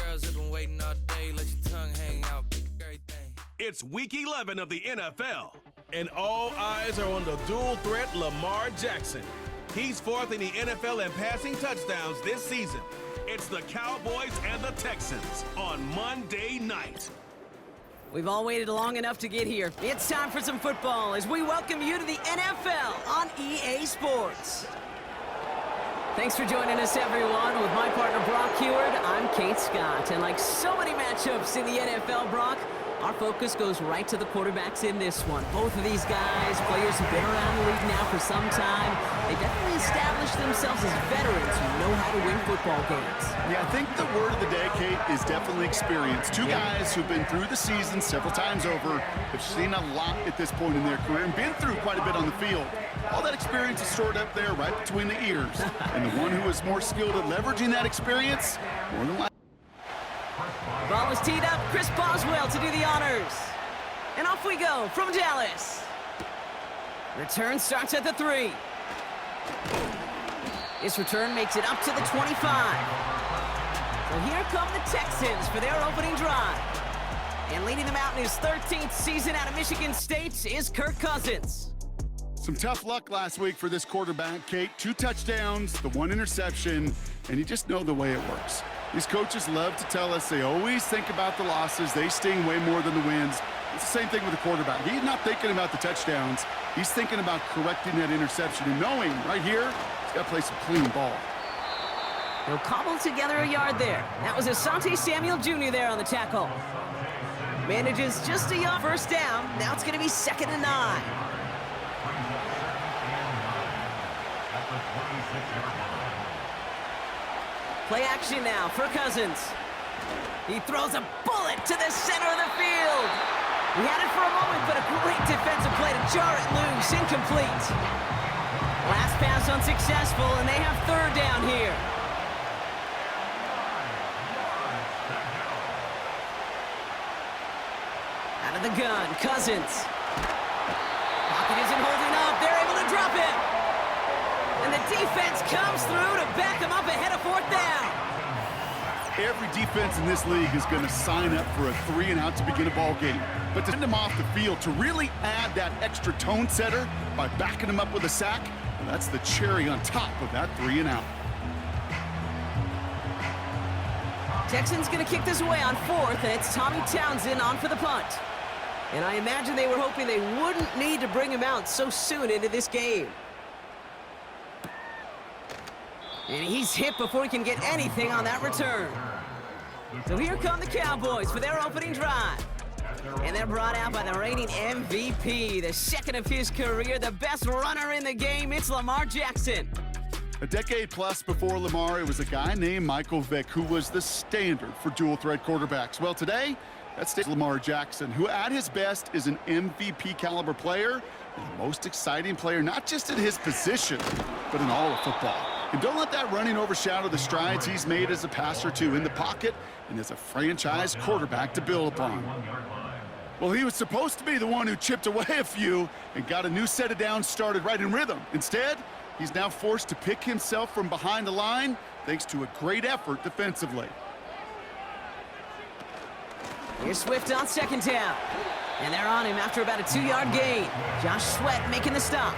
girls have been waiting all day. Let your tongue hang out. Everything. It's Week 11 of the NFL, and all eyes are on the dual threat Lamar Jackson. He's fourth in the NFL in passing touchdowns this season. It's the Cowboys and the Texans on Monday night. We've all waited long enough to get here. It's time for some football as we welcome you to the NFL on EA Sports. Thanks for joining us, everyone. With my partner, Brock Heward, I'm Kate Scott. And like so many matchups in the NFL, Brock, our focus goes right to the quarterbacks in this one. Both of these guys, players who've been around the league now for some time, they definitely established themselves as veterans who know how to win football games. Yeah, I think the word of the day, Kate, is definitely experience. Two guys who've been through the season several times over, have seen a lot at this point in their career, and been through quite a bit on the field. All that experience is stored up there right between the ears. And the one who is more skilled at leveraging that experience, more than likely. Ball is teed up. Chris Boswell to do the honors. And off we go from Dallas. Return starts at the 3. This return makes it up to the 25. So here come the Texans for their opening drive. And leading them out in his 13th season out of Michigan State is Kirk Cousins. Some tough luck last week for this quarterback, Kate. 2 touchdowns, the 1 interception, and you just know the way it works. These coaches love to tell us they always think about the losses. They sting way more than the wins. It's the same thing with the quarterback. He's not thinking about the touchdowns. He's thinking about correcting that interception and knowing right here he's got to play some clean ball. He'll cobble together a yard there. That was Asante Samuel Jr. there on the tackle. Manages just a yard first down. Now it's going to be 2nd and 9. Play action now for Cousins. He throws a bullet to the center of the field. He had it for a moment, but a great defensive play to jar it loose. Incomplete. Last pass unsuccessful, and they have 3rd down here. Out of the gun, Cousins. Pocket isn't holding up. They're able to drop it. And the defense comes through to back him up ahead of 4th down. Every defense in this league is going to sign up for a 3-and-out to begin a ball game. But to send them off the field, to really add that extra tone setter by backing them up with a sack, well, that's the cherry on top of that 3-and-out. Texans going to kick this away on 4th, and it's Tommy Townsend on for the punt. And I imagine they were hoping they wouldn't need to bring him out so soon into this game. And he's hit before he can get anything on that return. So here come the Cowboys for their opening drive. And they're brought out by the reigning MVP, the 2nd of his career, the best runner in the game. It's Lamar Jackson. A decade plus before Lamar, it was a guy named Michael Vick who was the standard for dual-threat quarterbacks. Well, today, that's Lamar Jackson, who at his best is an MVP-caliber player and the most exciting player, not just in his position, but in all of football. And don't let that running overshadow the strides he's made as a passer, too, in the pocket and as a franchise quarterback to build upon. Well, he was supposed to be the one who chipped away a few and got a new set of downs started right in rhythm. Instead, he's now forced to pick himself from behind the line thanks to a great effort defensively. Here's Swift on 2nd down. And they're on him after about a 2-yard gain. Josh Sweat making the stop.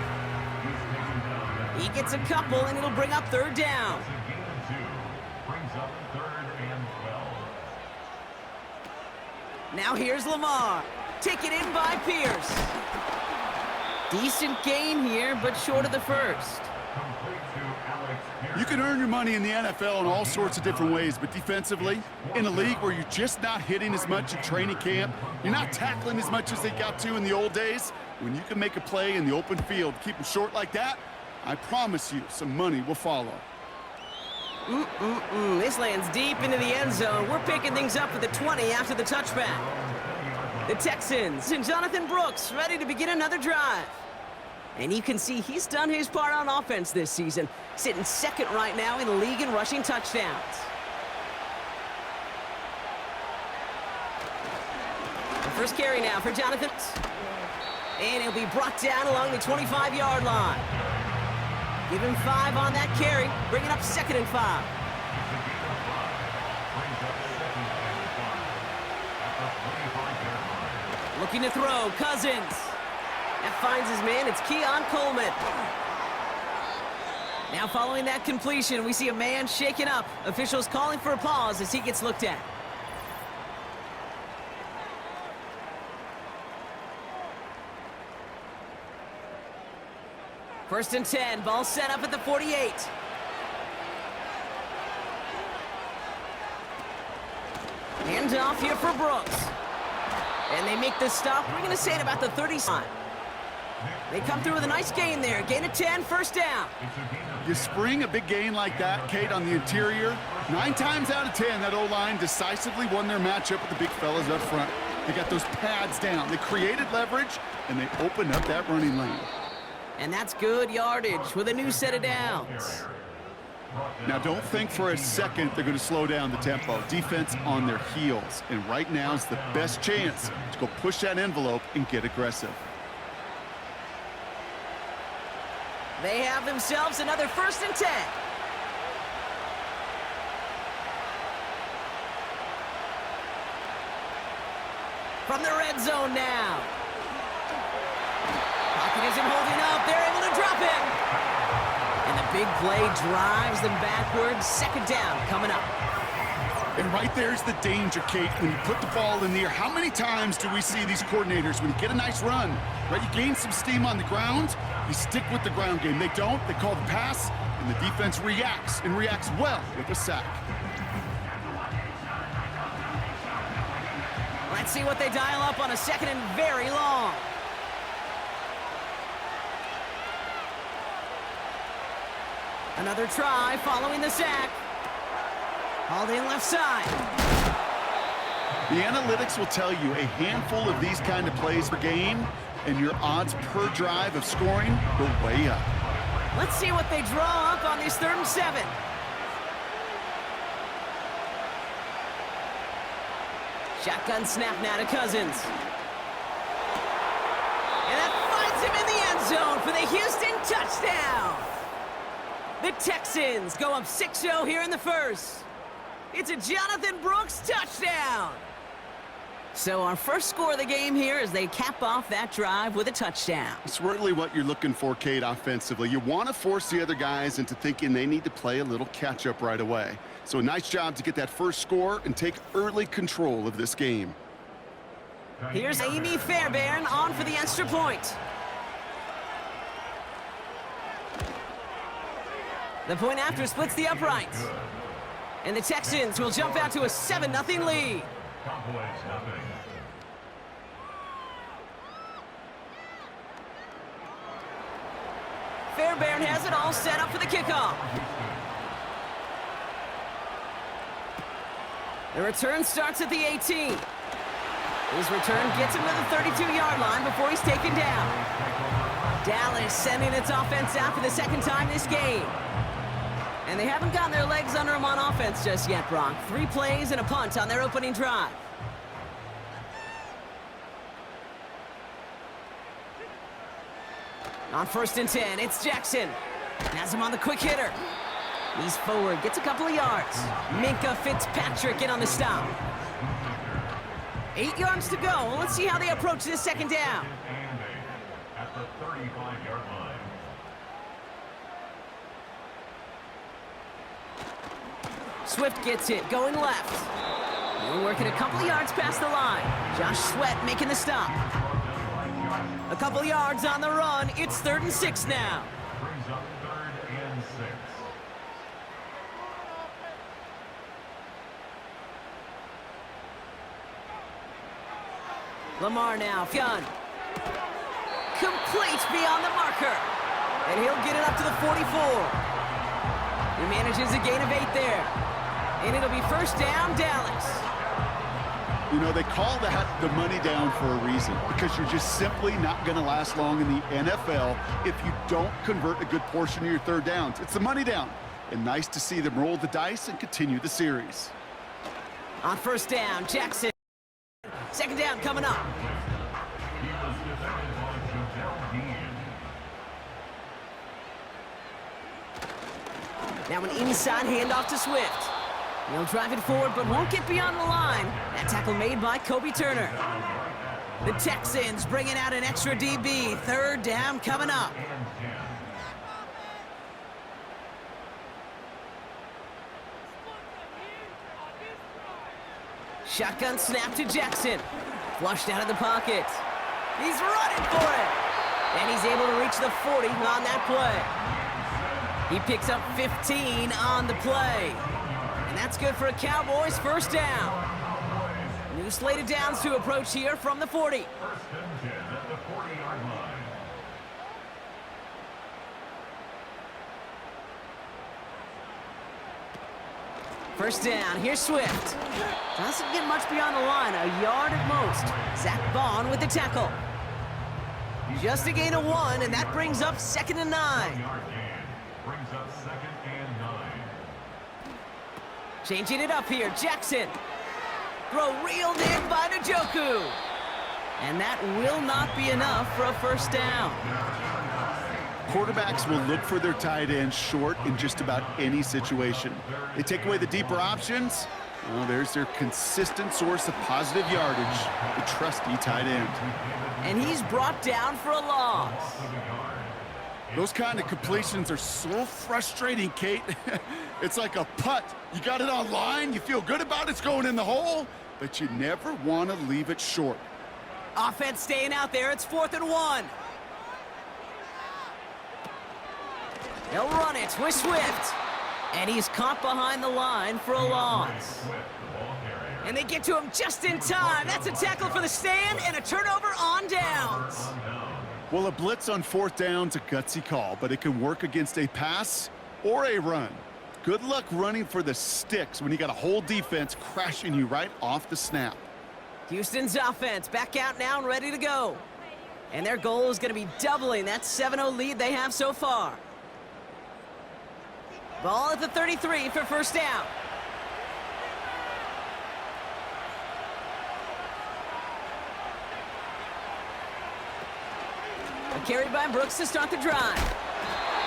He gets a couple, and it'll bring up 3rd down. Now here's Lamar. Taken in by Pierce. Decent gain here, but short of the 1st. You can earn your money in the NFL in all sorts of different ways, but defensively, in a league where you're just not hitting as much in training camp, you're not tackling as much as they got to in the old days, when you can make a play in the open field, keep them short like that, I promise you some money will follow. This lands deep into the end zone. We're picking things up at the 20 after the touchback. The Texans and Jonathan Brooks ready to begin another drive. And you can see he's done his part on offense this season, sitting 2nd right now in the league in rushing touchdowns. The first carry now for Jonathan. And he'll be brought down along the 25-yard line. Give him 5 on that carry, bring it up 2nd and 5. Looking to throw, Cousins. That finds his man, it's Keon Coleman. Now following that completion, we see a man shaken up. Officials calling for a pause as he gets looked at. First and 10, ball set up at the 48. Hand off here for Brooks. And they make this stop. We're going to say it about the 30 line. They come through with a nice gain there. Gain of 10, first down. You spring a big gain like that, Kate, on the interior. 9 times out of 10, that O-line decisively won their matchup with the big fellas up front. They got those pads down. They created leverage, and they opened up that running lane. And that's good yardage with a new set of downs. Now, don't think for a second they're going to slow down the tempo. Defense on their heels. And right now is the best chance to go push that envelope and get aggressive. They have themselves another first and 10. From the red zone now. Pocket isn't holding up. They're able to drop it. And the big play drives them backwards. Second down coming up. And right there's the danger, Kate. When you put the ball in the air, how many times do we see these coordinators, when you get a nice run, right, you gain some steam on the ground, you stick with the ground game. They don't. They call the pass, and the defense reacts, and reacts well with a sack. Let's see what they dial up on a second and very long. Another try following the sack. Hauled in left side. The analytics will tell you a handful of these kind of plays per game, and your odds per drive of scoring go way up. Let's see what they draw up on this 3rd and 7. Shotgun snap now to Cousins. And that finds him in the end zone for the Houston touchdown. The Texans go up 6-0 here in the first. It's a Jonathan Brooks touchdown. So our first score of the game here as they cap off that drive with a touchdown. It's really what you're looking for, Kate, offensively. You want to force the other guys into thinking they need to play a little catch-up right away. So a nice job to get that first score and take early control of this game. Here's Amy Fairbairn on for the extra point. The point after splits the uprights. And the Texans will jump out to a 7-0 lead. Fairbairn has it all set up for the kickoff. The return starts at the 18. His return gets him to the 32-yard line before he's taken down. Dallas sending its offense out for the second time this game. And they haven't gotten their legs under them on offense just yet, Brock. 3 plays and a punt on their opening drive. On 1st and 10, it's Jackson. Has him on the quick hitter. He's forward, gets a couple of yards. Minka Fitzpatrick in on the stop. 8 yards to go. Well, let's see how they approach this second down. At the 35-yard line. Swift gets it, going left. They're working a couple of yards past the line. Josh Sweat making the stop. A couple yards on the run. It's 3rd and 6 now. Brings up 3rd and 6. Lamar now, gun. Complete beyond the marker. And he'll get it up to the 44. He manages a gain of 8 there. And it'll be first down, Dallas. You know, they call that the money down for a reason, because you're just simply not going to last long in the NFL if you don't convert a good portion of your 3rd downs. It's the money down. And nice to see them roll the dice and continue the series. On 1st down, Jackson. 2nd down coming up. Now an inside handoff to Swift. He'll drive it forward, but won't get beyond the line. That tackle made by Kobe Turner. The Texans bringing out an extra DB. Third down coming up. Shotgun snap to Jackson. Flushed out of the pocket. He's running for it. And he's able to reach the 40 on that play. He picks up 15 on the play. And that's good for a Cowboys first down. New slate of downs to approach here from the 40. First and 10 at the 40-yard line. First down, here's Swift. Doesn't get much beyond the line, a yard at most. Zach Bond with the tackle. Just a gain of 1, and that brings up 2nd and 9. Yard gain brings up 2nd and 9. Changing it up here, Jackson. Throw reeled in by Njoku. And that will not be enough for a first down. Quarterbacks will look for their tight end short in just about any situation. They take away the deeper options. Well, there's their consistent source of positive yardage, the trusty tight end. And he's brought down for a loss. Those kind of completions are so frustrating, Kate. It's like a putt. You got it on line, you feel good about it's going in the hole, but you never want to leave it short. Offense staying out there. It's 4th and 1. They'll run it with Swift. And he's caught behind the line for a loss. And they get to him just in time. That's a tackle for the stand and a turnover on downs. Well, a blitz on 4th down's a gutsy call, but it can work against a pass or a run. Good luck running for the sticks when you got a whole defense crashing you right off the snap. Houston's offense back out now and ready to go. And their goal is going to be doubling that 7-0 lead they have so far. Ball at the 33 for first down. A carry by Brooks to start the drive.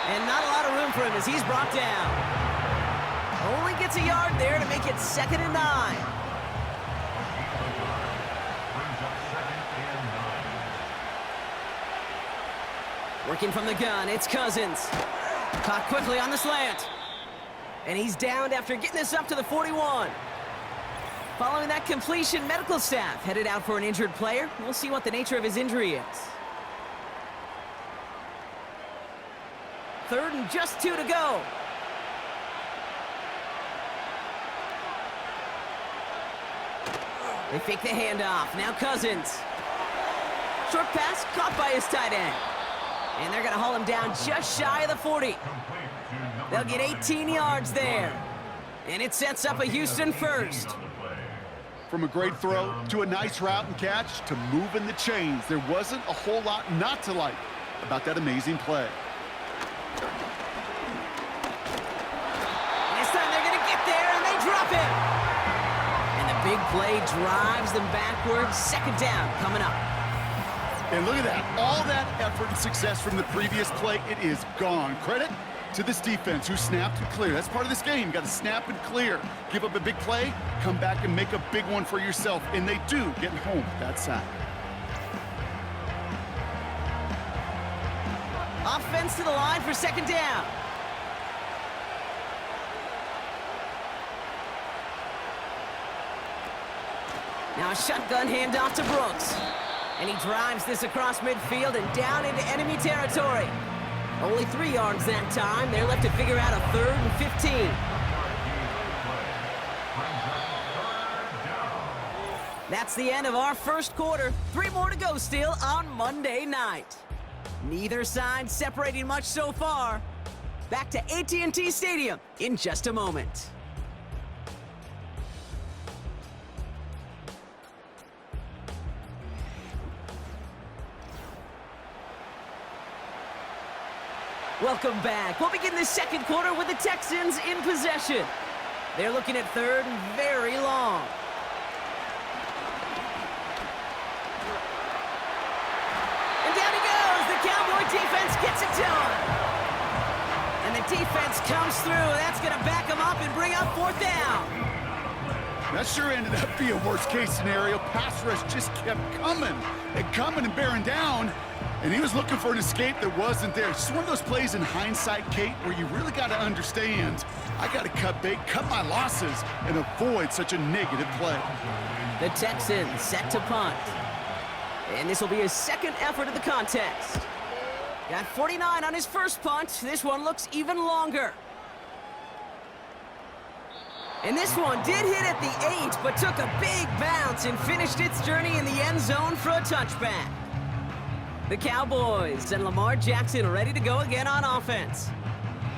And not a lot of room for him as he's brought down. Only gets a yard there to make it 2nd and 9. Working from the gun, it's Cousins. Caught quickly on the slant. And he's downed after getting this up to the 41. Following that completion, medical staff headed out for an injured player. We'll see what the nature of his injury is. 3rd and just 2 to go. They fake the handoff. Now Cousins. Short pass caught by his tight end. And they're going to haul him down just shy of the 40. They'll get 18 yards there. And it sets up a Houston first. From a great throw to a nice route and catch to moving the chains, there wasn't a whole lot not to like about that amazing play. This time they're going to get there and they drop him. And the big play drives them backwards. 2nd down coming up. And look at that. All that effort and success from the previous play, it is gone. Credit to this defense who snapped and cleared. That's part of this game. You got to snap and clear. Give up a big play, come back and make a big one for yourself. And they do, getting home with that sack. Offense to the line for 2nd down. Now a shotgun handoff to Brooks. And he drives this across midfield and down into enemy territory. Only 3 yards that time. They're left to figure out a 3rd and 15. That's the end of our first quarter. 3 more to go still on Monday night. Neither side separating much so far. Back to AT&T Stadium in just a moment. Welcome back. We'll begin the second quarter with the Texans in possession. They're looking at 3rd and very long. And down he goes. The Cowboy defense gets it done. And the defense comes through. That's going to back them up and bring up 4th down. That sure ended up being a worst-case scenario. Pass rush just kept coming and bearing down, and he was looking for an escape that wasn't there. It's just one of those plays in hindsight, Kate, where you really got to understand, I got to cut bait, cut my losses, and avoid such a negative play. The Texans set to punt. And this will be his second effort of the contest. Got 49 on his first punt. This one looks even longer. And this one did hit at the 8, but took a big bounce and finished its journey in the end zone for a touchback. The Cowboys and Lamar Jackson ready to go again on offense.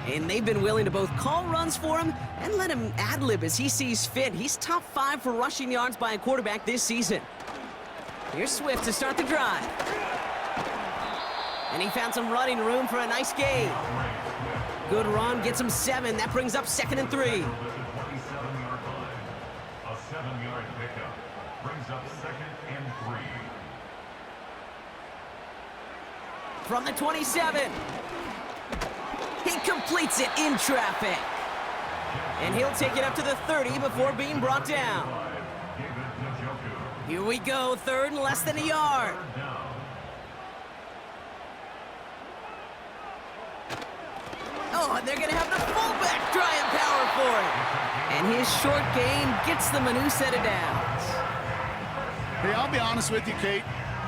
And they've been willing to both call runs for him and let him ad-lib as he sees fit. He's top 5 for rushing yards by a quarterback this season. Here's Swift to start the drive. And he found some running room for a nice gain. Good run, gets him 7. That brings up 2nd and 3. A 7-yard pickup brings up 2nd and 3. From the 27. He completes it in traffic. And he'll take it up to the 30 before being brought down. Here we go, 3rd and less than a yard. Oh, and they're going to have the fullback try and power for it. And his short gain gets them a new set of downs. Hey, I'll be honest with you, Kate.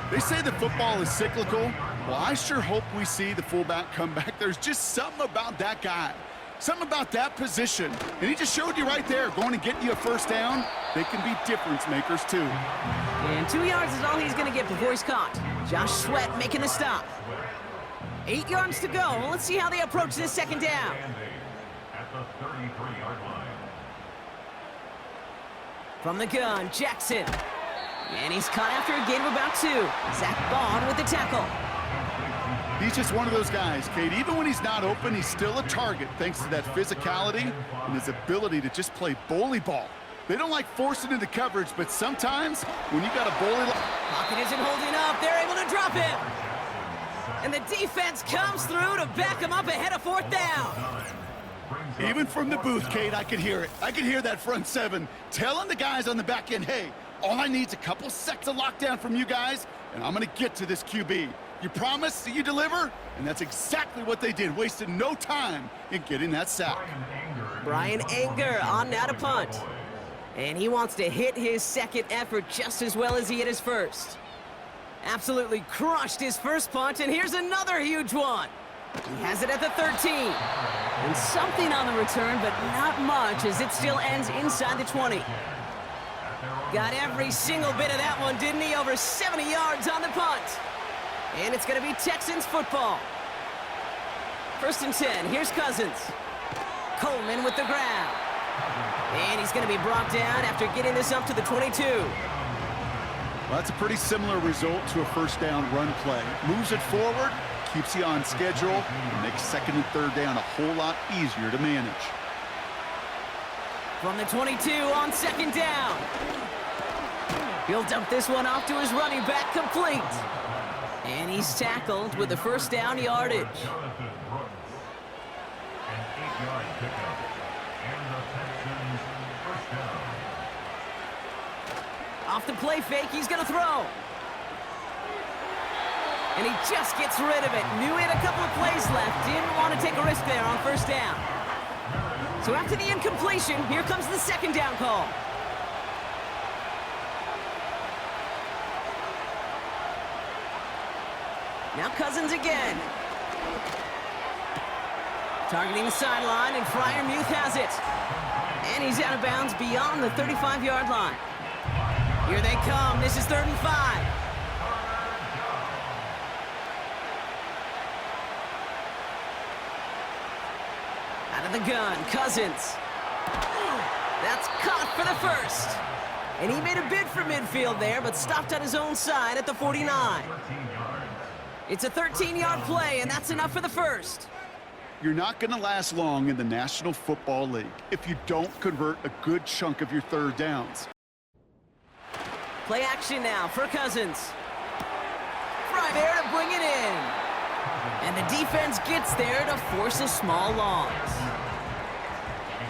They say that football is cyclical. Well, I sure hope we see the fullback come back. There's just something about that guy, something about that position. And he just showed you right there, going to get you a first down. They can be difference makers, too. And 2 yards is all he's going to get before he's caught. Josh Sweat making the stop. 8 yards to go. Well, let's see how they approach this second down. At the 33-yard line. From the gun, Jackson. And he's caught after a gain of about 2. Zach Bond with the tackle. He's just one of those guys, Kate. Even when he's not open, he's still a target thanks to that physicality and his ability to just play bully ball. They don't like forcing into coverage, but sometimes when you got a bully... Pocket isn't holding up. They're able to drop him. And the defense comes through to back him up ahead of 4th down. Even from the booth, Kate, I could hear it. I could hear that front 7 telling the guys on the back end, hey, all I need is a couple seconds of lockdown from you guys, and I'm going to get to this QB. You promise that you deliver? And that's exactly what they did, wasted no time in getting that sack. Brian Anger on now to punt. And he wants to hit his second effort just as well as he hit his first. Absolutely crushed his first punt, and here's another huge one. He has it at the 13. And something on the return, but not much, as it still ends inside the 20. Got every single bit of that one, didn't he? Over 70 yards on the punt. And it's going to be Texans football. 1st and 10. Here's Cousins. Coleman with the grab. And he's going to be brought down after getting this up to the 22. Well, that's a pretty similar result to a first down run play. Moves it forward, keeps you on schedule, and makes 2nd and 3rd down a whole lot easier to manage. From the 22 on 2nd down. He'll dump this one off to his running back, complete. And he's tackled with the first down yardage. Jonathan Brooks. An 8-yard pickup. And the Texans first down. Off the play fake, he's going to throw. And he just gets rid of it. Knew he had a couple of plays left. Didn't want to take a risk there on first down. So after the incompletion, here comes the 2nd down call. Now Cousins again. Targeting the sideline, and Freiermuth has it. And he's out of bounds beyond the 35-yard line. Here they come. This is 3rd and 5. Out of the gun, Cousins. That's caught for the first. And he made a bid for midfield there, but stopped on his own side at the 49. It's a 13-yard play, and that's enough for the first. You're not going to last long in the National Football League if you don't convert a good chunk of your 3rd downs. Play action now for Cousins. Right there to bring it in. And the defense gets there to force a small loss.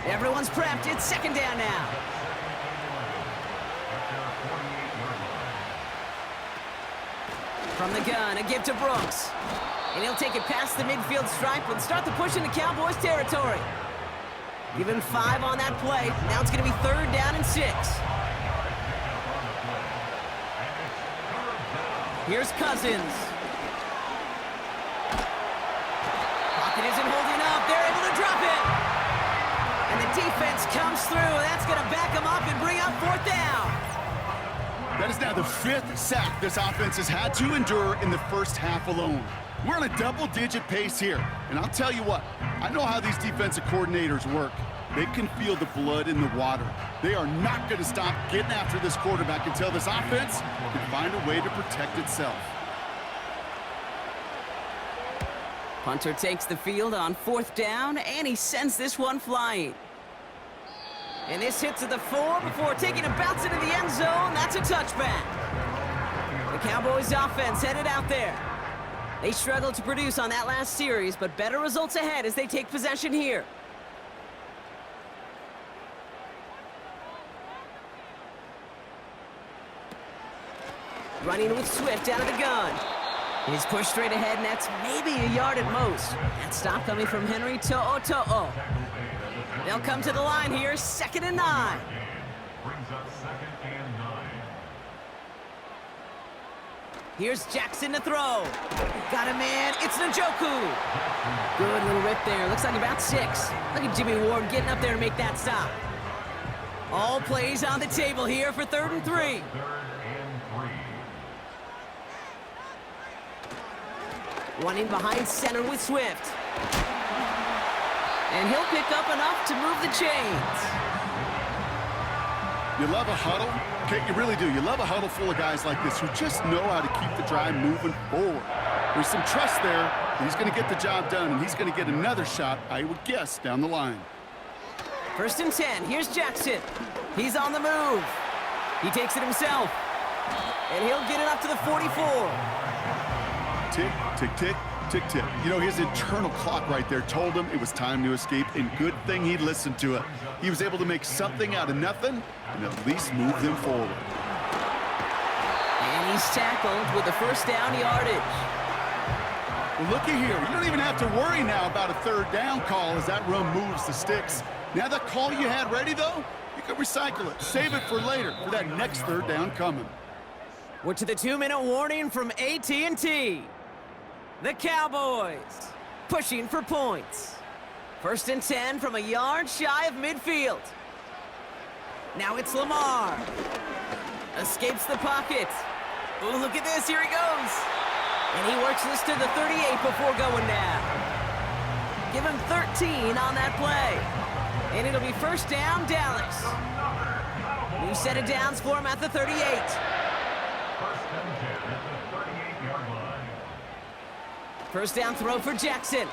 Everyone's prepped. It's 2nd down now. From the gun, a give to Brooks. And he'll take it past the midfield stripe and start the push into Cowboys territory. Give him 5 on that play. Now it's going to be 3rd down and 6. Here's Cousins. Pocket isn't holding up. They're able to drop it. And the defense comes through. That's going to back them up and bring up 4th down. That is now the 5th sack this offense has had to endure in the first half alone. We're on a double-digit pace here. And I'll tell you what, I know how these defensive coordinators work. They can feel the blood in the water. They are not going to stop getting after this quarterback until this offense can find a way to protect itself. Punter takes the field on 4th down, and he sends this one flying. And this hits at the 4 before taking a bounce into the end zone. That's a touchback. The Cowboys offense headed out there. They struggled to produce on that last series, but better results ahead as they take possession here. Running with Swift out of the gun. He's pushed straight ahead, and that's maybe a yard at most. That stop coming from Henry To'o. They'll come to the line here, 2nd and 9. Brings up 2nd and 9. Here's Jackson to throw. Got a man, it's Njoku. Good little rip there, looks like about 6. Look at Jimmy Ward getting up there to make that stop. All plays on the table here for 3rd and 3. 3rd and 3. Running behind center with Swift. And he'll pick up enough to move the chains. You love a huddle? Okay, you really do. You love a huddle full of guys like this who just know how to keep the drive moving forward. There's some trust there. He's going to get the job done, and he's going to get another shot, I would guess, down the line. 1st and 10. Here's Jackson. He's on the move. He takes it himself. And he'll get it up to the 44. Tick, tick, tick, tick, tick. You know, his internal clock right there told him it was time to escape, and good thing he listened to it. He was able to make something out of nothing and at least move them forward. And he's tackled with the 1st down yardage. Well, looky here. You don't even have to worry now about a 3rd down call as that run moves the sticks. Now that call you had ready, though, you can recycle it. Save it for later for that next 3rd down coming. We're to the 2-minute warning from AT&T. The Cowboys pushing for points. 1st and 10 from a yard shy of midfield. Now it's Lamar. Escapes the pocket. Oh, look at this. Here he goes. And he works this to the 38 before going down. Give him 13 on that play. And it'll be 1st down, Dallas. New set of downs for him at the 38. 1st and 10 at the 38-yard line. 1st down throw for Jackson.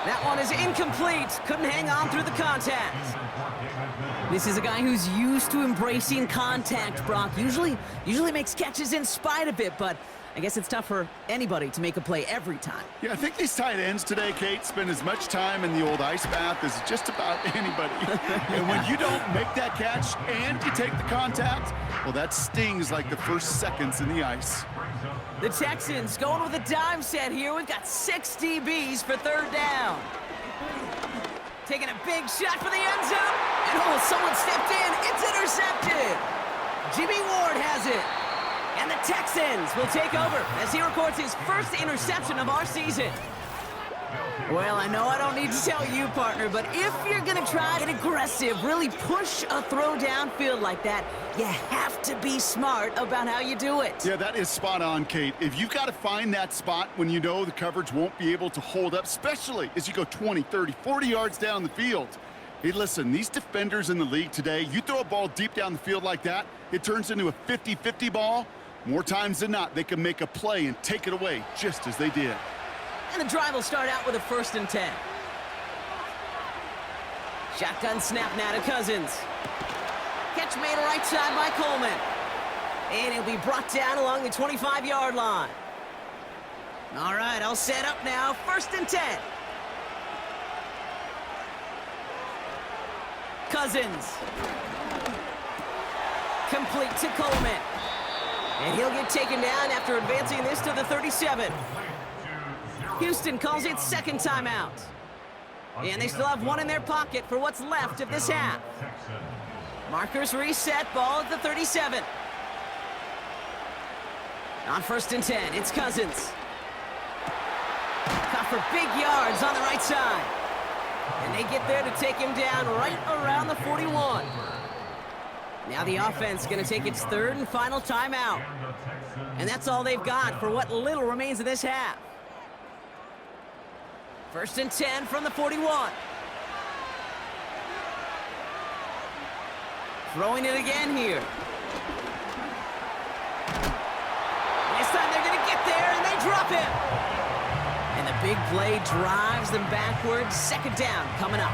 That one is incomplete. Couldn't hang on through the contact. This is a guy who's used to embracing contact, Brock. Usually makes catches in spite of it, but I guess it's tough for anybody to make a play every time. Yeah, I think these tight ends today, Kate, spend as much time in the old ice bath as just about anybody. And when you don't make that catch and you take the contact, well, that stings like the first seconds in the ice. The Texans going with a dime set here. We've got 6 DBs for 3rd down. Taking a big shot for the end zone. And oh, someone stepped in. It's intercepted. Jimmy Ward has it. And the Texans will take over as he records his 1st interception of our season. Well, I know I don't need to tell you, partner, but if you're going to try and aggressive, really push a throw downfield like that, you have to be smart about how you do it. Yeah, that is spot on, Kate. If you've got to find that spot when you know the coverage won't be able to hold up, especially as you go 20, 30, 40 yards down the field. Hey, listen, these defenders in the league today, you throw a ball deep down the field like that, it turns into a 50-50 ball. More times than not, they can make a play and take it away just as they did. And the drive will start out with a 1st and 10. Shotgun snap now to Cousins. Catch made right side by Coleman. And he'll be brought down along the 25-yard line. All right, I'll set up now. 1st and 10. Cousins. Complete to Coleman. And he'll get taken down after advancing this to the 37. Houston calls it second timeout. And they still have one in their pocket for what's left of this half. Markers reset, ball at the 37. On 1st and 10, it's Cousins. Caught for big yards on the right side. And they get there to take him down right around the 41. Now the offense going to take its 3rd and final timeout. And that's all they've got for what little remains of this half. 1st and 10 from the 41. Throwing it again here. This time they're going to get there, and they drop him. And the big play drives them backwards. 2nd down coming up.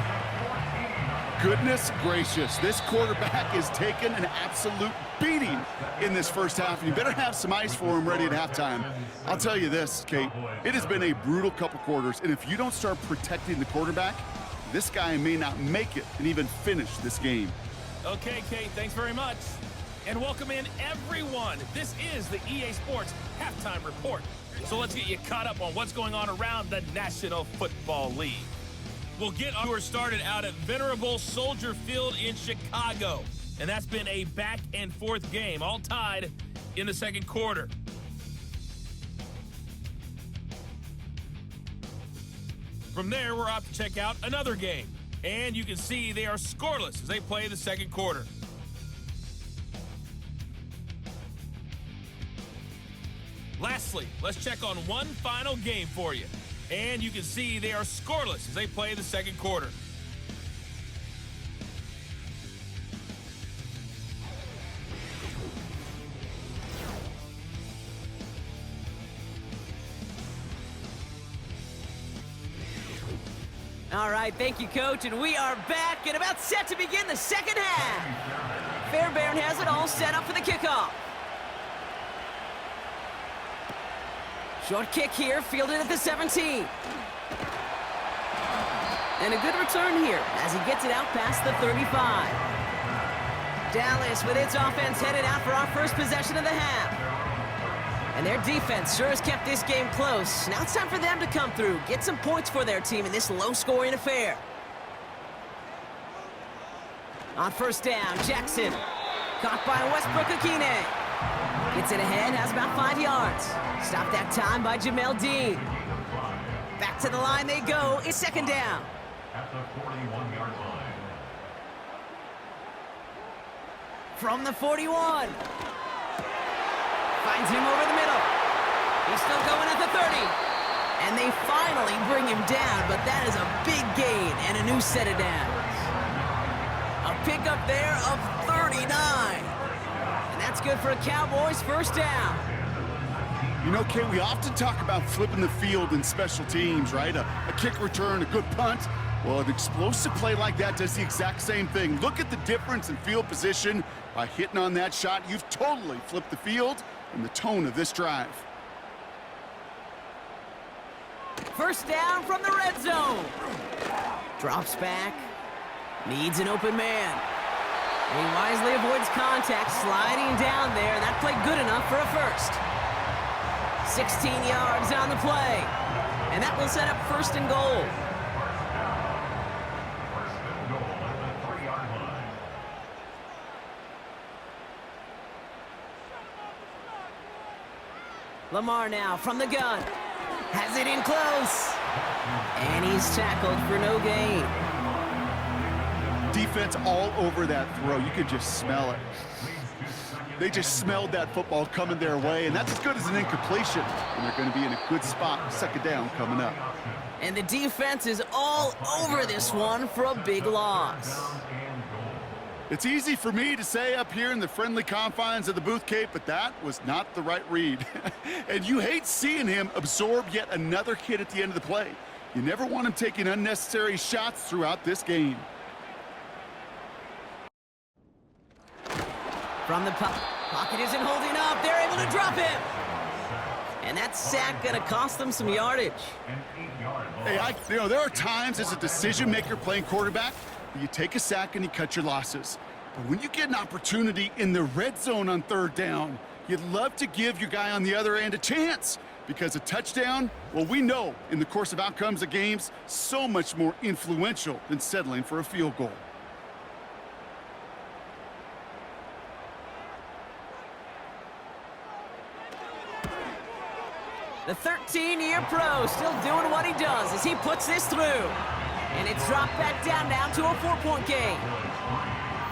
Goodness gracious, this quarterback is taking an absolute beating in this first half. And you better have some ice for him ready at halftime. I'll tell you this, Kate, it has been a brutal couple quarters. And if you don't start protecting the quarterback, this guy may not make it and even finish this game. Okay, Kate, thanks very much. And welcome in, everyone. This is the EA Sports Halftime Report. So let's get you caught up on what's going on around the National Football League. We'll get our started out at Venerable Soldier Field in Chicago. And that's been a back-and-forth game, all tied in the 2nd quarter. From there, we're off to check out another game. And you can see they are scoreless as they play the 2nd quarter. Lastly, let's check on one final game for you. And you can see they are scoreless as they play the 2nd quarter. All right, thank you, Coach, and we are back and about set to begin the 2nd half. Fairbairn has it all set up for the kickoff. Short kick here, fielded at the 17. And a good return here as he gets it out past the 35. Dallas with its offense headed out for our first possession of the half. And their defense sure has kept this game close. Now it's time for them to come through, get some points for their team in this low-scoring affair. On 1st down, Jackson. Caught by Westbrook-Akine. Gets it ahead, has about 5 yards. Stopped that time by Jamel Dean. Back to the line they go. It's 2nd down. At the 41-yard line. From the 41. Finds him over the middle. He's still going at the 30. And they finally bring him down, but that is a big gain and a new set of downs. A pickup there of 39. And that's good for a Cowboys 1st down. You know, Kate, we often talk about flipping the field in special teams, right? A kick return, a good punt. Well, an explosive play like that does the exact same thing. Look at the difference in field position. By hitting on that shot, you've totally flipped the field and the tone of this drive. 1st down from the red zone. Drops back. Needs an open man. He wisely avoids contact, sliding down there. That played good enough for a 1st. 16 yards on the play. And that will set up 1st and goal. First and goal at the 3-yard line. Lamar now from the gun. Has it in close. And he's tackled for no gain. Defense all over that throw. You could just smell it. They just smelled that football coming their way, and that's as good as an incompletion. And they're going to be in a good spot. 2nd down coming up. And the defense is all over this one for a big loss. It's easy for me to say up here in the friendly confines of the booth, Kate, but that was not the right read. And you hate seeing him absorb yet another hit at the end of the play. You never want him taking unnecessary shots throughout this game. From the pocket isn't holding up. They're able to drop him. And that sack going to cost them some yardage. Hey, there are times as a decision-maker playing quarterback, you take a sack and you cut your losses. But when you get an opportunity in the red zone on 3rd down, You'd love to give your guy on the other end a chance, because a touchdown, well, we know in the course of outcomes of games, so much more influential than settling for a field goal. The 13-year pro still doing what he does as he puts this through. And it's dropped back down now to a 4-point game.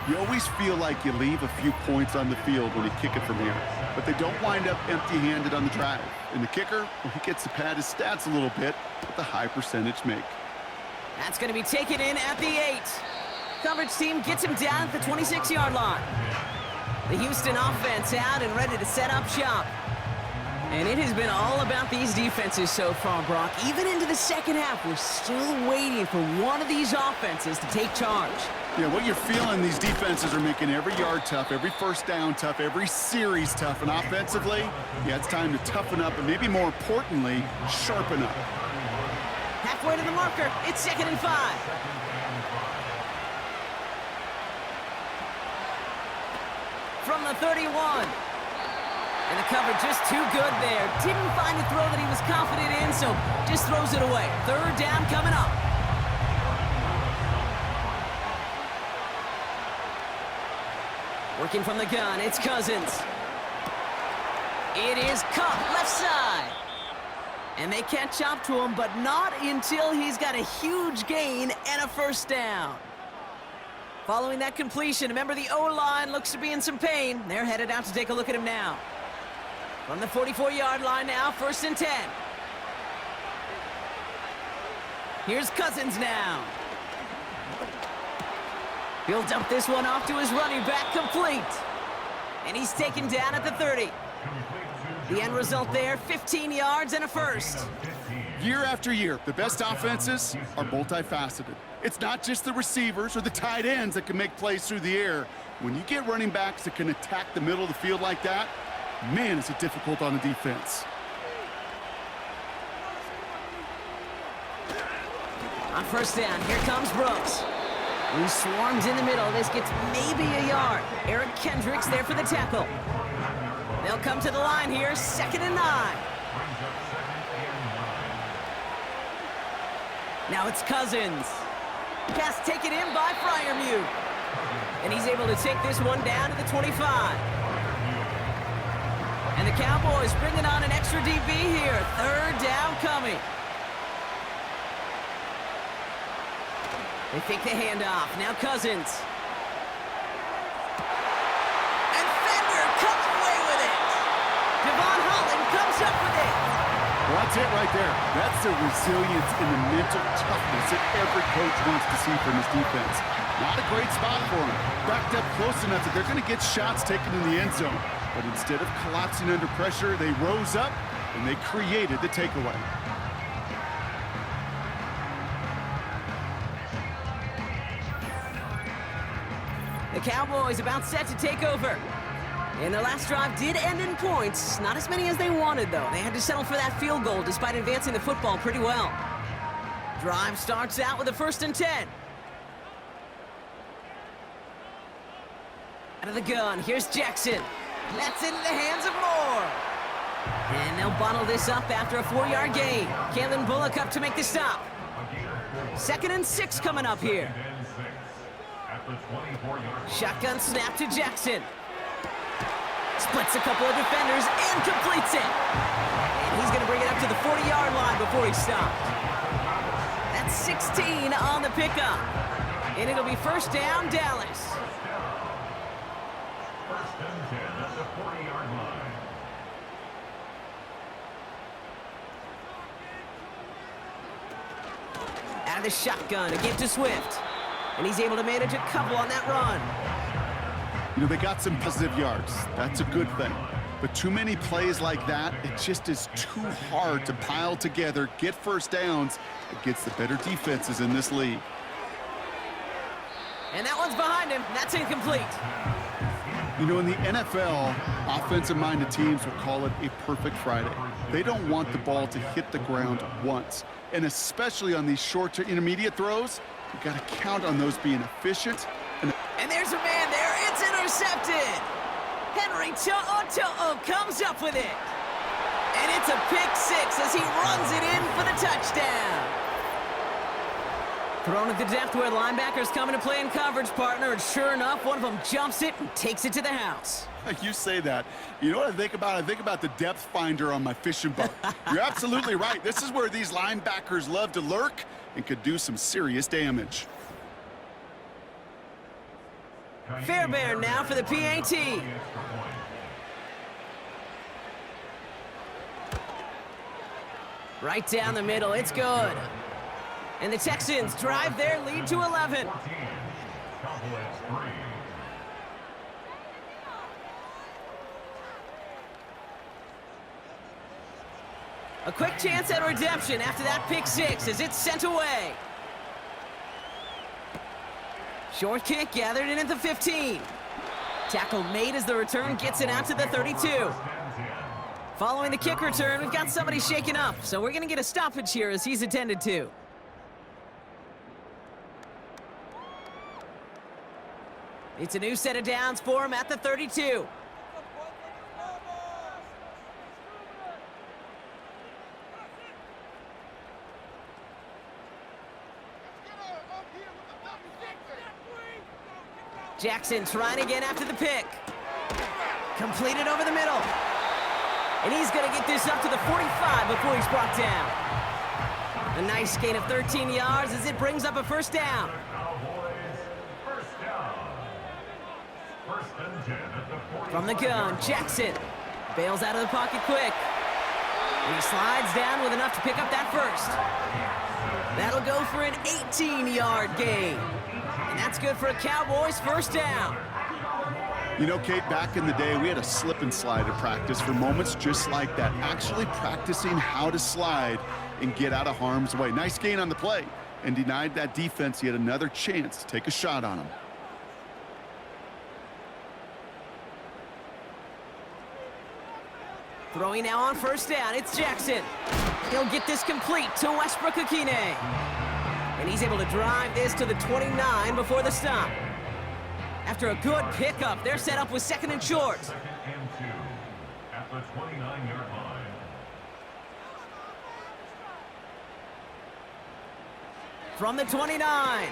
You always feel like you leave a few points on the field when you kick it from here, but they don't wind up empty-handed on the drive. And the kicker, well, he gets to pad his stats a little bit with a high percentage make. That's going to be taken in at the 8. Coverage team gets him down at the 26-yard line. The Houston offense out and ready to set up shop. And it has been all about these defenses so far, Brock. Even into the second half, we're still waiting for one of these offenses to take charge. Yeah, what you're feeling, these defenses are making every yard tough, every first down tough, every series tough. And offensively, yeah, it's time to toughen up and maybe more importantly, sharpen up. Halfway to the marker, it's 2nd and 5. From the 31. And the cover just too good there. Didn't find a throw that he was confident in, so just throws it away. 3rd down coming up. Working from the gun, it's Cousins. It is Cup, left side. And they catch up to him, but not until he's got a huge gain and a 1st down. Following that completion, remember the O-line looks to be in some pain. They're headed out to take a look at him now. From the 44-yard line now, 1st and 10. Here's Cousins now. He'll dump this one off to his running back, complete. And he's taken down at the 30. The end result there, 15 yards and a 1st. Year after year, the best offenses are multifaceted. It's not just the receivers or the tight ends that can make plays through the air. When you get running backs that can attack the middle of the field like that, man, is it difficult on the defense. On 1st down, here comes Brooks. He swarms in the middle. This gets maybe a yard. Eric Kendricks there for the tackle. They'll come to the line here, 2nd and 9. Now it's Cousins. Pass taken in by Freiermuth. And he's able to take this one down to the 25. And the Cowboys bringing on an extra DB here. 3rd down coming. They fake the handoff. Now Cousins. And Fender comes away with it. Devon Holland comes up with it. Well, that's it right there. That's the resilience and the mental toughness that every coach wants to see from his defense. Not a great spot for him. Backed up close enough that they're going to get shots taken in the end zone. But instead of collapsing under pressure, they rose up and they created the takeaway. The Cowboys about set to take over. And their last drive did end in points. Not as many as they wanted, though. They had to settle for that field goal despite advancing the football pretty well. Drive starts out with a 1st and 10. Out of the gun, here's Jackson. That's into the hands of Moore. And they'll bottle this up after a 4-yard gain. Kalen Bullock up to make the stop. 2nd and 6 coming up here. Shotgun snap to Jackson. Splits a couple of defenders and completes it. And he's going to bring it up to the 40-yard line before he stopped. That's 16 on the pickup. And it'll be 1st down, Dallas. 1st and 10 at the 40-yard line. Out of the shotgun, again to Swift. And he's able to manage a couple on that run. You know, they got some positive yards. That's a good thing. But too many plays like that, it just is too hard to pile together, get 1st downs against the better defenses in this league. And that one's behind him. That's incomplete. You know, in the NFL, offensive-minded teams will call it a perfect Friday. They don't want the ball to hit the ground once. And especially on these short to intermediate throws, you've got to count on those being efficient. And there's a man there. It's intercepted. Henry To'o comes up with it. And it's a pick six as he runs it in for the touchdown. Thrown at the depth where linebackers come into play in coverage, partner, and sure enough, one of them jumps it and takes it to the house. You say that. You know what I think about? I think about the depth finder on my fishing boat. You're absolutely right. This is where these linebackers love to lurk and could do some serious damage. Fairbairn now for the PAT. Right down the middle, it's good. And the Texans drive their lead to 11. A quick chance at redemption after that pick six as it's sent away. Short kick gathered in at the 15. Tackle made as the return gets it out to the 32. Following the kick return, we've got somebody shaken up, so we're going to get a stoppage here as he's attended to. It's a new set of downs for him at the 32. Jackson trying again after the pick. Completed over the middle. And he's going to get this up to the 45 before he's brought down. A nice gain of 13 yards as it brings up a first down. From the gun, Jackson bails out of the pocket quick. And he slides down with enough to pick up that first. That'll go for an 18-yard gain. And that's good for a Cowboys first down. You know, Kate, back in the day, we had a slip and slide at practice for moments just like that. Actually practicing how to slide and get out of harm's way. Nice gain on the play and denied that defense yet another chance to take a shot on him. Throwing now on first down, it's Jackson. He'll get this complete to Westbrook-Akine. And he's able to drive this to the 29 before the stop. After a good pickup, they're set up with second and short. Second and 2 at the 29-yard line. From the 29.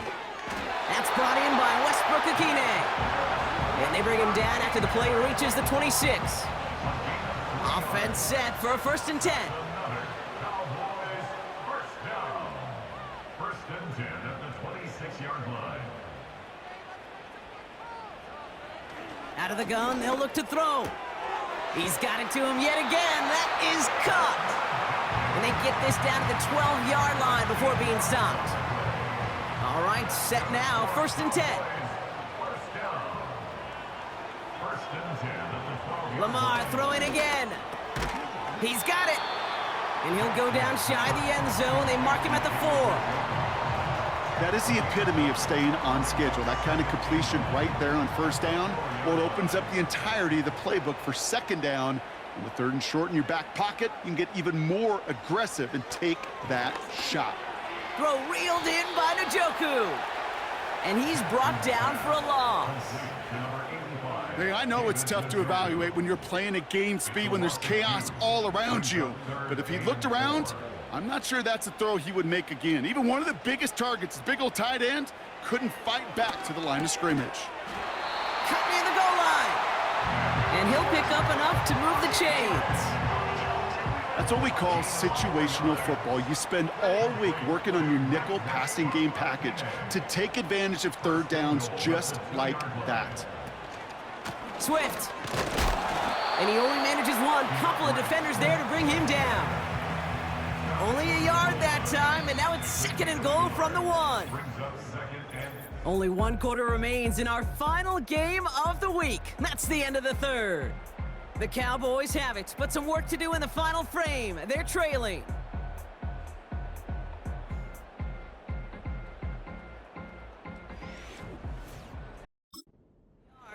That's brought in by Westbrook-Akine. And they bring him down after the play reaches the 26. Offense set for a first and 10. Cowboys first down. First and 10 at the 26-yard line. Out of the gun, they'll look to throw. He's got it to him yet again. That is caught. And they get this down to the 12-yard line before being stopped. All right, set now, first and 10. First down. First and 10 at the 12-yard line. Lamar throwing again. He's got it. And he'll go down shy of the end zone. They mark him at the 4. That is the epitome of staying on schedule. That kind of completion right there on first down. Well, it opens up the entirety of the playbook for second down. And with third and short in your back pocket, you can get even more aggressive and take that shot. Throw reeled in by Njoku. And he's brought down for a loss. Hey, I know it's tough to evaluate when you're playing at game speed when there's chaos all around you. But if he looked around, I'm not sure that's a throw he would make again. Even one of the biggest targets, his big old tight end, couldn't fight back to the line of scrimmage. Cut near the goal line. And he'll pick up enough to move the chains. That's what we call situational football. You spend all week working on your nickel passing game package to take advantage of third downs just like that. Swift. And he only manages one. Couple of defenders there to bring him down. Only a yard that time, and now it's second and goal from the 1. Only one quarter remains in our final game of the week. That's the end of the third. The Cowboys have it, but some work to do in the final frame. They're trailing.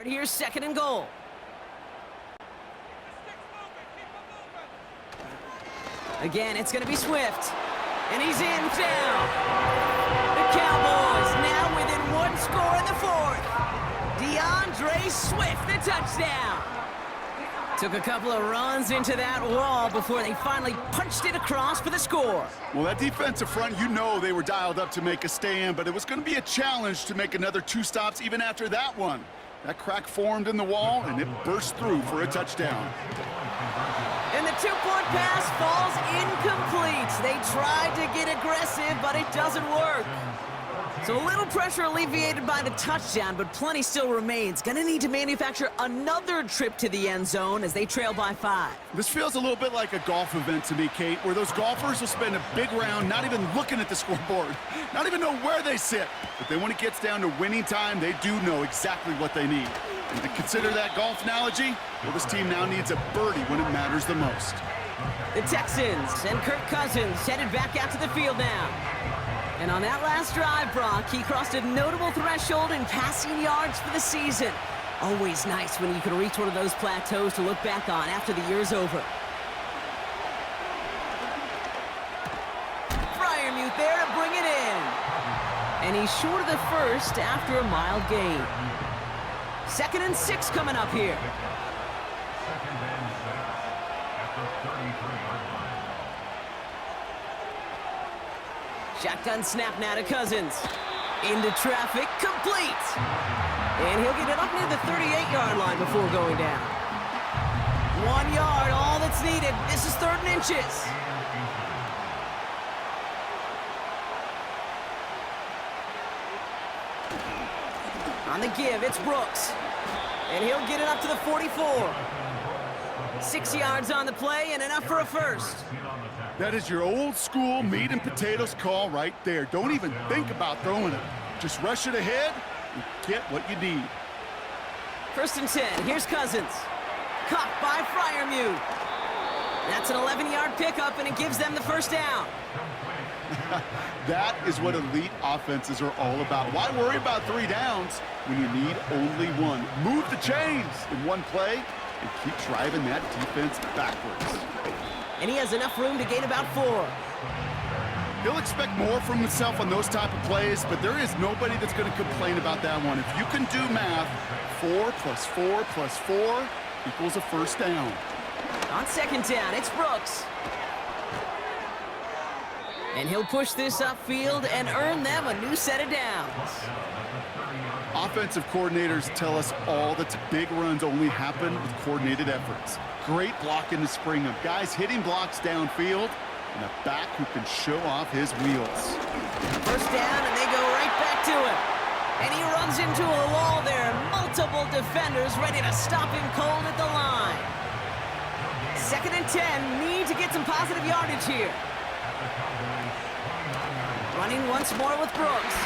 Here's second and goal. Again, it's going to be Swift. And he's in down. The Cowboys now within one score in the fourth. DeAndre Swift, the touchdown. Took a couple of runs into that wall before they finally punched it across for the score. Well, that defensive front, you know they were dialed up to make a stand, but it was going to be a challenge to make another 2 stops even after that one. That crack formed in the wall, and it burst through for a touchdown. And the 2-point pass falls incomplete. They tried to get aggressive, but it doesn't work. So a little pressure alleviated by the touchdown, but plenty still remains. Gonna need to manufacture another trip to the end zone as they trail by 5. This feels a little bit like a golf event to me, Kate, where those golfers will spend a big round not even looking at the scoreboard, not even know where they sit. But then when it gets down to winning time, they do know exactly what they need. And to consider that golf analogy, well, this team now needs a birdie when it matters the most. The Texans and Kirk Cousins headed back out to the field now. And on that last drive, Brock, he crossed a notable threshold in passing yards for the season. Always nice when you can reach one of those plateaus to look back on after the year's over. Fryermuth there to bring it in. And he's short of the first after a mild gain. 2nd and 6 coming up here. 2nd and 6 at the 33-yard line. Shotgun snap now to Cousins. Into traffic, complete. And he'll get it up near the 38-yard line before going down. 1 yard, all that's needed. This is 3rd and inches. On the give, it's Brooks. And he'll get it up to the 44. 6 yards on the play and enough for a first. That is your old school meat and potatoes call right there. Don't even think about throwing it. Just rush it ahead and get what you need. 1st and 10. Here's Cousins. Caught by Fryermuth. That's an 11-yard pickup, and it gives them the first down. That is what elite offenses are all about. Why worry about 3 downs when you need only 1? Move the chains in one play and keep driving that defense backwards. And he has enough room to gain about 4. He'll expect more from himself on those type of plays, but there is nobody that's going to complain about that one. If you can do math, 4 plus 4 plus 4 equals a first down. On 2nd down, it's Brooks. And he'll push this upfield and earn them a new set of downs. Offensive coordinators tell us all that big runs only happen with coordinated efforts. Great blocking to spring them. Guys hitting blocks downfield, and a back who can show off his wheels. First down, and they go right back to him. And he runs into a wall there. Multiple defenders ready to stop him cold at the line. 2nd and 10, need to get some positive yardage here. Running once more with Brooks.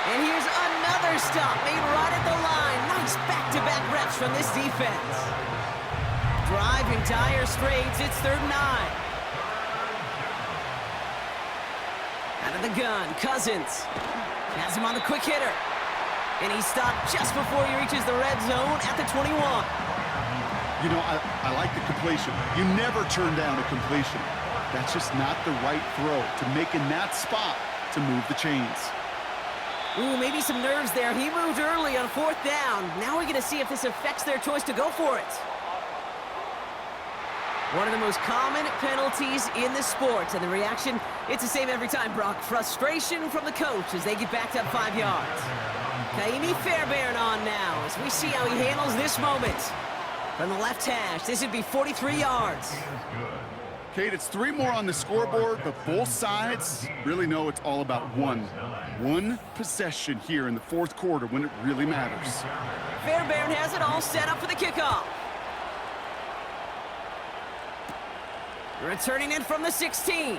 And here's another stop made right at the line. Nice back-to-back reps from this defense. Driving tire straights, it's 3rd and 9. Out of the gun, Cousins has him on the quick hitter. And he stopped just before he reaches the red zone at the 21. You know, I like the completion. You never turn down a completion. That's just not the right throw to make in that spot to move the chains. Ooh, maybe some nerves there. He moved early on 4th down. Now we're going to see if this affects their choice to go for it. One of the most common penalties in the sport. And the reaction, it's the same every time, Brock. Frustration from the coach as they get backed up 5 yards. Kaimi Fairbairn on now as we see how he handles this moment. From the left hash, this would be 43 yards. Kate, it's 3 more on the scoreboard, but both sides really know it's all about one possession here in the 4th quarter when it really matters. Fairbairn has it all set up for the kickoff. Returning it from the 16.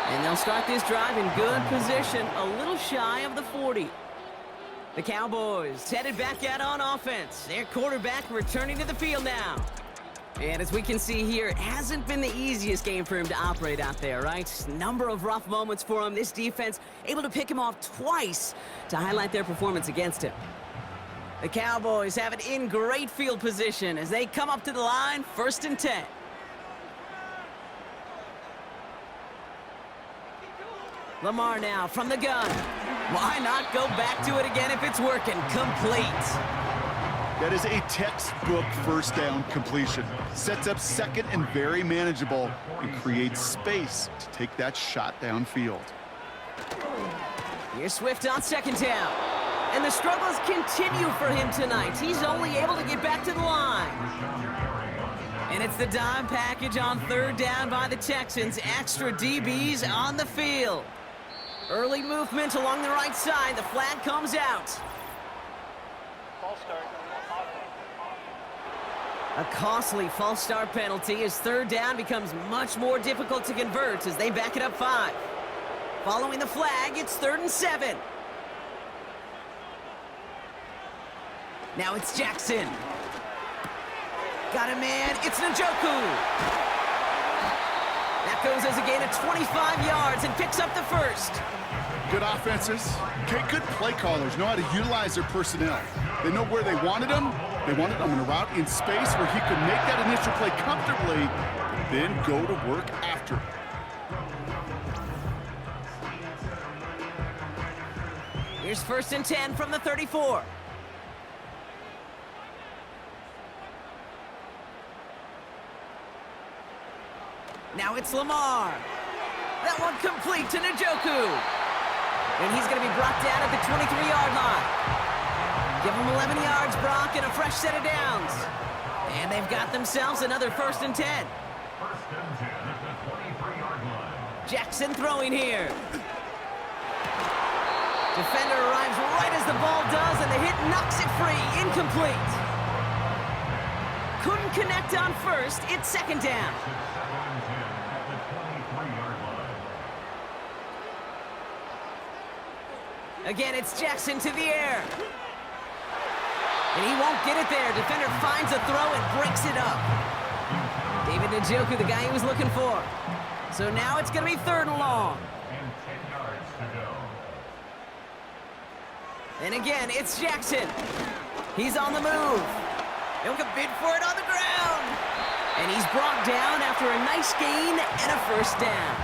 And they'll start this drive in good position, a little shy of the 40. The Cowboys headed back out on offense. Their quarterback returning to the field now. And as we can see here, it hasn't been the easiest game for him to operate out there, right? Number of rough moments for him. This defense able to pick him off twice to highlight their performance against him. The Cowboys have it in great field position as they come up to the line, 1st and 10. Lamar now from the gun. Why not go back to it again if it's working? Complete. That is a textbook first down completion. Sets up second and very manageable and creates space to take that shot downfield. Here's Swift on second down. And the struggles continue for him tonight. He's only able to get back to the line. And it's the dime package on third down by the Texans. Extra DBs on the field. Early movement along the right side. The flag comes out. A costly false start penalty as third down becomes much more difficult to convert as they back it up 5. Following the flag, it's 3rd and 7. Now it's Jackson. Got a man, it's Njoku. That goes as a gain of 25 yards and picks up the first. Good offenses. Okay, good play callers know how to utilize their personnel. They know where they wanted them. They wanted them in a route in space where he could make that initial play comfortably, then go to work after. Here's 1st and 10 from the 34. Now it's Lamar. That one complete to Njoku. And he's going to be brought down at the 23-yard line. Give him 11 yards, Brock, and a fresh set of downs. And they've got themselves another 1st and 10. 1st and 10 at the 23-yard line. Jackson throwing here. Defender arrives right as the ball does, and the hit knocks it free. Incomplete. Couldn't connect on first. It's 2nd down. 2nd and 10 at the 23-yard line. Again, it's Jackson to the air. And he won't get it there. Defender finds a throw and breaks it up. David Njoku, the guy he was looking for. So now it's going to be 3rd and long. And 10 yards to go. And again, it's Jackson. He's on the move. He'll get bid for it on the ground. And he's brought down after a nice gain and a 1st down.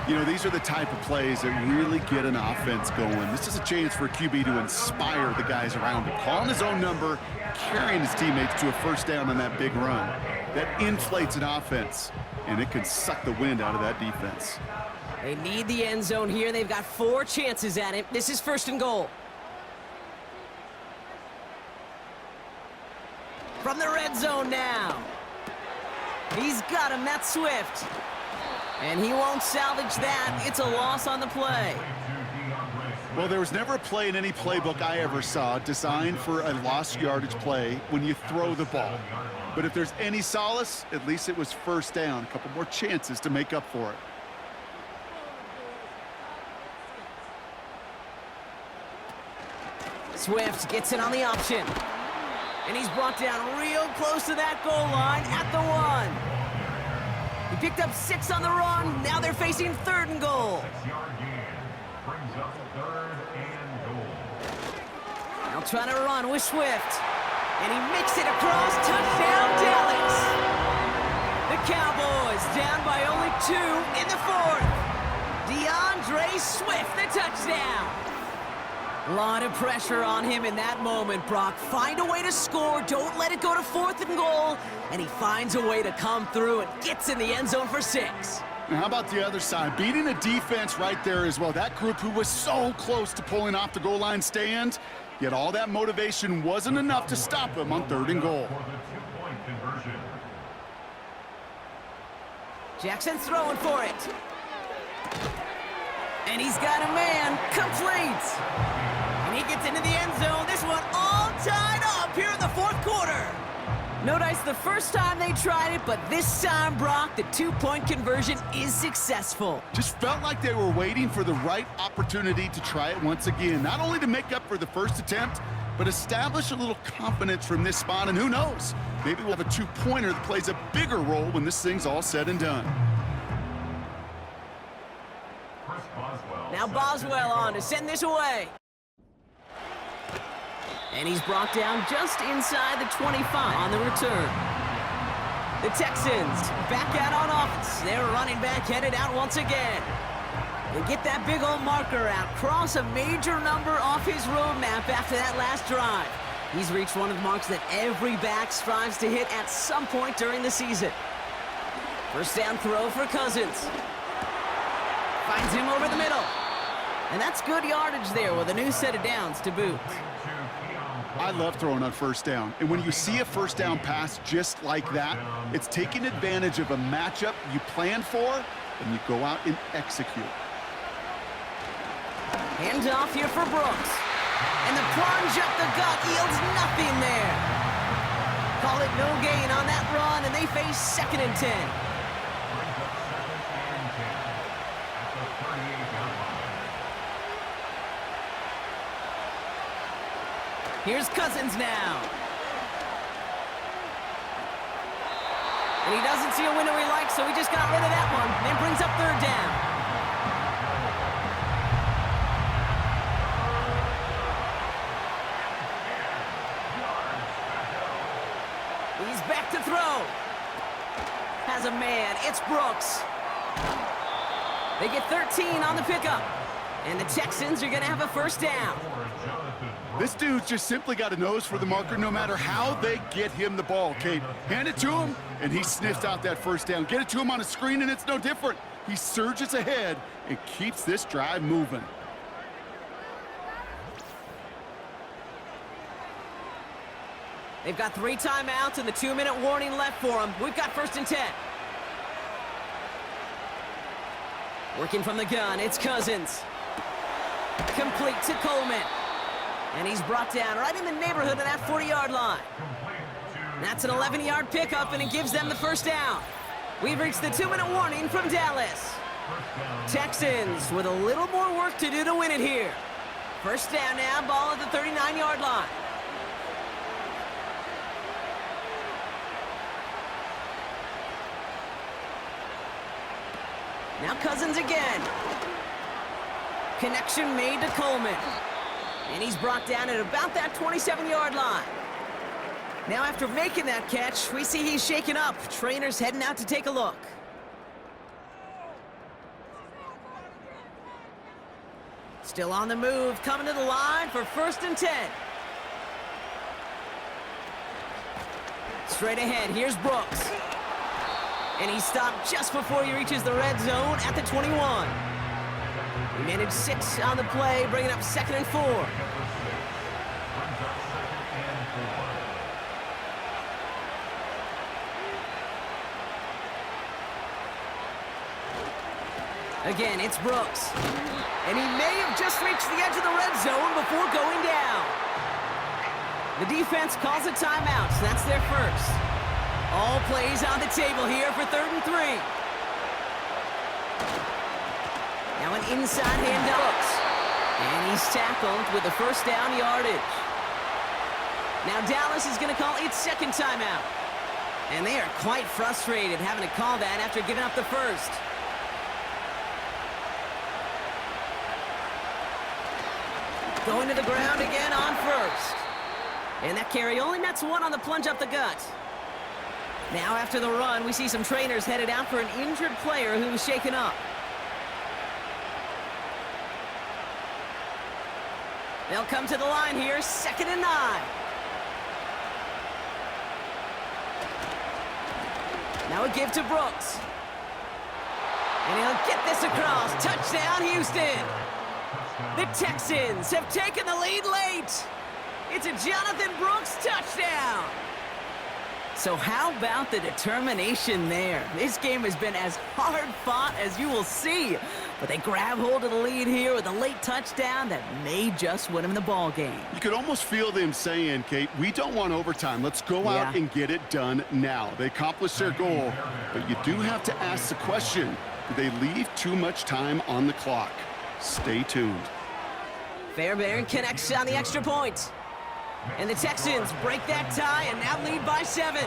You know, these are the type of plays that really get an offense going. This is a chance for a QB to inspire the guys around him. Calling his own number, carrying his teammates to a 1st down on that big run. That inflates an offense, and it can suck the wind out of that defense. They need the end zone here. They've got 4 chances at it. This is 1st and goal. From the red zone now. He's got him. That's Swift. And he won't salvage that. It's a loss on the play. Well, there was never a play in any playbook I ever saw designed for a lost yardage play when you throw the ball. But if there's any solace, at least it was 1st down. A couple more chances to make up for it. Swift gets it on the option. And he's brought down real close to that goal line at the 1. He picked up 6 on the run. Now they're facing 3rd and goal. 6-yard gain brings up 3rd and goal. Now trying to run with Swift. And he makes it across. Touchdown, Dallas. The Cowboys down by only 2 in the 4th. DeAndre Swift, the touchdown. A lot of pressure on him in that moment, Brock. Find a way to score. Don't let it go to 4th and goal. And he finds a way to come through and gets in the end zone for 6. And how about the other side? Beating a defense right there as well. That group who was so close to pulling off the goal line stand, yet all that motivation wasn't enough to stop him on 3rd and goal. For the 2-point conversion. Jackson's throwing for it. And he's got a man. Complete. And he gets into the end zone. This one all tied up here in the 4th quarter. No dice the first time they tried it, but this time, Brock, the 2-point conversion is successful. Just felt like they were waiting for the right opportunity to try it once again. Not only to make up for the first attempt, but establish a little confidence from this spot. And who knows, maybe we'll have a 2-pointer that plays a bigger role when this thing's all said and done. Now Boswell on to send this away. And he's brought down just inside the 25 on the return. The Texans back out on offense. Their running back headed out once again. They get that big old marker out, cross a major number off his roadmap after that last drive. He's reached one of the marks that every back strives to hit at some point during the season. First down throw for Cousins. Finds him over the middle. And that's good yardage there with a new set of downs to boot. I love throwing on first down. And when you see a first down pass just like that, it's taking advantage of a matchup you planned for, and you go out and execute. Hand off here for Brooks. And the plunge up the gut yields nothing there. Call it no gain on that run, and they face 2nd and 10. Here's Cousins now. And he doesn't see a window he likes, so he just got rid of that one and brings up 3rd down. He's back to throw. Has a man. It's Brooks. They get 13 on the pickup. And the Texans are going to have a first down. This dude's just simply got a nose for the marker no matter how they get him the ball, Kate. Hand it to him, and he sniffs out that first down. Get it to him on a screen, and it's no different. He surges ahead and keeps this drive moving. They've got 3 timeouts and the 2-minute warning left for them. We've got 1st and 10. Working from the gun, it's Cousins. Complete to Coleman. And he's brought down right in the neighborhood of that 40-yard line. That's an 11-yard pickup, and it gives them the first down. We've reached the 2-minute warning from Dallas. Texans with a little more work to do to win it here. First down now, ball at the 39-yard line. Now Cousins again. Connection made to Coleman. And he's brought down at about that 27-yard line. Now after making that catch, we see he's shaken up. Trainer's heading out to take a look. Still on the move, coming to the line for 1st and 10. Straight ahead, here's Brooks. And he stopped just before he reaches the red zone at the 21. He managed 6 on the play, bringing up 2nd and 4. Again, it's Brooks. And he may have just reached the edge of the red zone before going down. The defense calls a timeout, so that's their first. All plays on the table here for 3rd and 3. Now an inside handoff. And he's tackled with the first down yardage. Now Dallas is going to call its 2nd timeout. And they are quite frustrated having to call that after giving up the first. Going to the ground again on 1st. And that carry only nets 1 on the plunge up the gut. Now after the run, we see some trainers headed out for an injured player who was shaken up. They'll come to the line here, 2nd and 9. Now a give to Brooks. And he'll get this across. Touchdown, Houston. The Texans have taken the lead late. It's a Jonathan Brooks touchdown. So how about the determination there? This game has been as hard fought as you will see. But they grab hold of the lead here with a late touchdown that may just win them the ball game. You could almost feel them saying, Kate, we don't want overtime. Let's go out and get it done now. They accomplished their goal, but you do have to ask the question, do they leave too much time on the clock? Stay tuned. Fairbairn connects on the extra point. And the Texans break that tie and now lead by 7.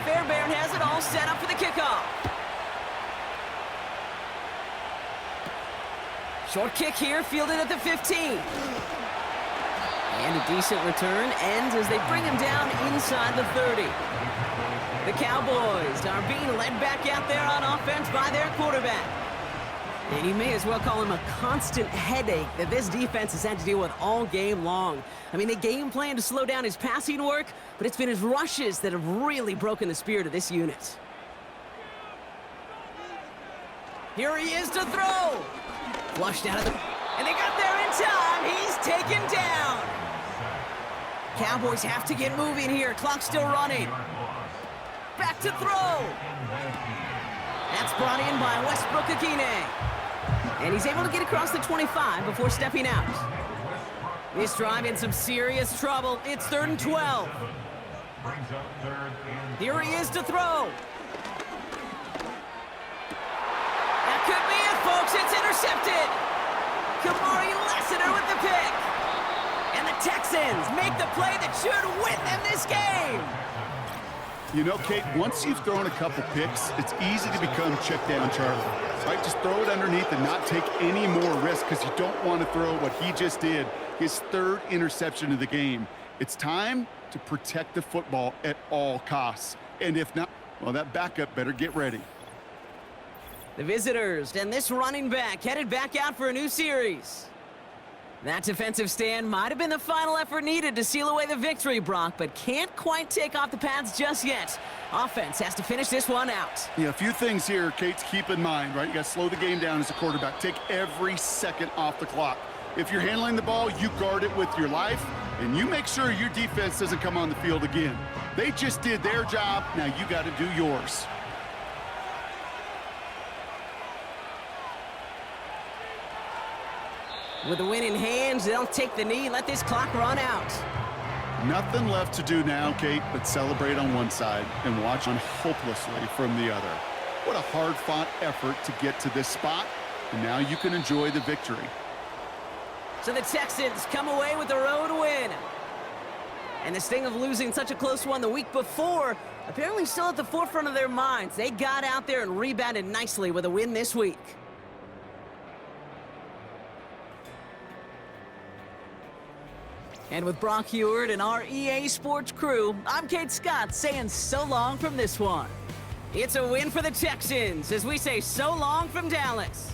Fairbairn has it all set up for the kickoff. Short kick here, fielded at the 15. And a decent return ends as they bring him down inside the 30. The Cowboys are being led back out there on offense by their quarterback. And you may as well call him a constant headache that this defense has had to deal with all game long. I mean, they game plan to slow down his passing work, but it's been his rushes that have really broken the spirit of this unit. Here he is to throw. Flushed out of the... And they got there in time. He's taken down. Cowboys have to get moving here. Clock's still running. Back to throw. That's brought in by Westbrook Akine. And he's able to get across the 25 before stepping out. This drive in some serious trouble. It's 3rd and 12. Here he is to throw. That could be it, folks. It's intercepted. Kamari Lassiter with the pick. And the Texans make the play that should win them this game. You know, Kate, once you've thrown a couple picks, it's easy to become check down Charlie. Right? Just throw it underneath and not take any more risk because you don't want to throw what he just did, his 3rd interception of the game. It's time to protect the football at all costs. And if not, well, that backup better get ready. The visitors and this running back headed back out for a new series. That defensive stand might have been the final effort needed to seal away the victory, Brock, but can't quite take off the pads just yet. Offense has to finish this one out. Yeah, a few things here, Kate, to keep in mind, right? You got to slow the game down as a quarterback. Take every second off the clock. If you're handling the ball, you guard it with your life, and you make sure your defense doesn't come on the field again. They just did their job. Now you got to do yours. With the win in hand, they'll take the knee and let this clock run out. Nothing left to do now, Kate, but celebrate on one side and watch on hopelessly from the other. What a hard-fought effort to get to this spot, and now you can enjoy the victory. So the Texans come away with the road win. And the sting of losing such a close one the week before, apparently still at the forefront of their minds. They got out there and rebounded nicely with a win this week. And with Brock Heward and our EA Sports crew, I'm Kate Scott saying so long from this one. It's a win for the Texans as we say so long from Dallas.